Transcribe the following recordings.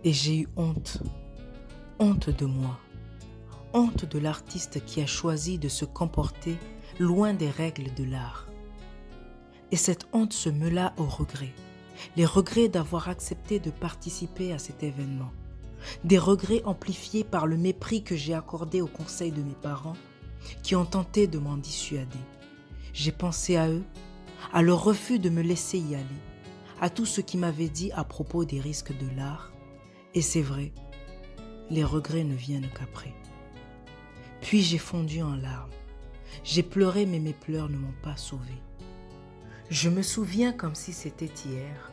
Et j'ai eu honte, honte de moi, honte de l'artiste qui a choisi de se comporter loin des règles de l'art. Et cette honte se mêla aux regrets, les regrets d'avoir accepté de participer à cet événement, des regrets amplifiés par le mépris que j'ai accordé aux conseils de mes parents qui ont tenté de m'en dissuader. J'ai pensé à eux, à leur refus de me laisser y aller, à tout ce qu'ils m'avaient dit à propos des risques de l'art. Et c'est vrai, les regrets ne viennent qu'après. Puis j'ai fondu en larmes. J'ai pleuré mais mes pleurs ne m'ont pas sauvée. Je me souviens comme si c'était hier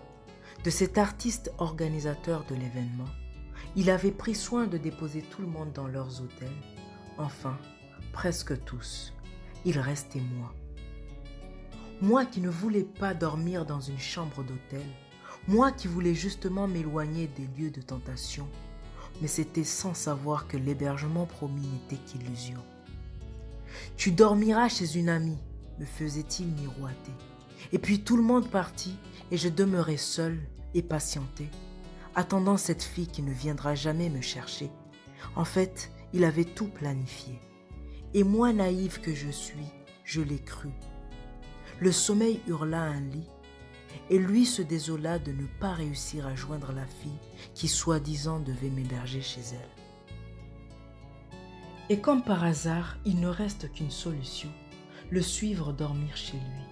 de cet artiste organisateur de l'événement. Il avait pris soin de déposer tout le monde dans leurs hôtels. Enfin, presque tous. Il restait moi. Moi qui ne voulais pas dormir dans une chambre d'hôtel. Moi qui voulais justement m'éloigner des lieux de tentation. Mais c'était sans savoir que l'hébergement promis n'était qu'illusion. Tu dormiras chez une amie, me faisait-il miroiter. Et puis tout le monde partit et je demeurai seule et patientais, attendant cette fille qui ne viendra jamais me chercher. En fait, il avait tout planifié. Et moi, naïve que je suis, je l'ai cru. Le sommeil hurla un lit, et lui se désola de ne pas réussir à joindre la fille qui soi-disant devait m'héberger chez elle. Et comme par hasard, il ne reste qu'une solution, le suivre dormir chez lui.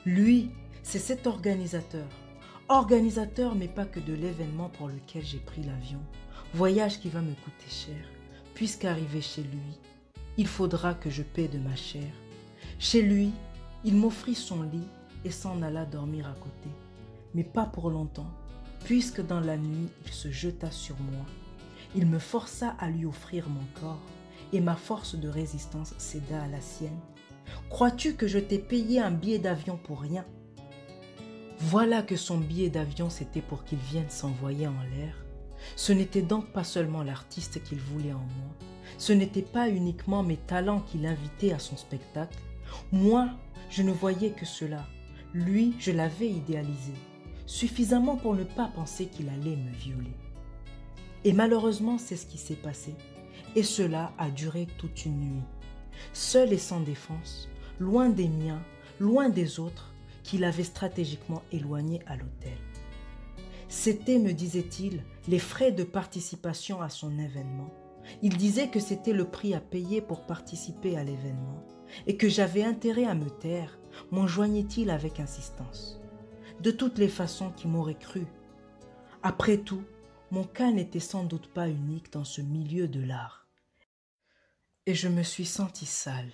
Lui, c'est cet organisateur. Organisateur, mais pas que de l'événement pour lequel j'ai pris l'avion. Voyage qui va me coûter cher, puisqu'arrivé chez lui, il faudra que je paie de ma chair. Chez lui, il m'offrit son lit et s'en alla dormir à côté. Mais pas pour longtemps, puisque dans la nuit, il se jeta sur moi. Il me força à lui offrir mon corps et ma force de résistance céda à la sienne. Crois-tu que je t'ai payé un billet d'avion pour rien? Voilà que son billet d'avion, c'était pour qu'il vienne s'envoyer en l'air. Ce n'était donc pas seulement l'artiste qu'il voulait en moi. Ce n'était pas uniquement mes talents qu'il invitait à son spectacle. Moi, je ne voyais que cela. Lui, je l'avais idéalisé, suffisamment pour ne pas penser qu'il allait me violer. Et malheureusement, c'est ce qui s'est passé. Et cela a duré toute une nuit. Seul et sans défense, loin des miens, loin des autres, qu'il avait stratégiquement éloignés à l'hôtel. C'était, me disait-il, les frais de participation à son événement. Il disait que c'était le prix à payer pour participer à l'événement et que j'avais intérêt à me taire, m'enjoignait-il avec insistance. De toutes les façons qui m'auraient cru. Après tout, mon cas n'était sans doute pas unique dans ce milieu de l'art. Et je me suis sentie sale.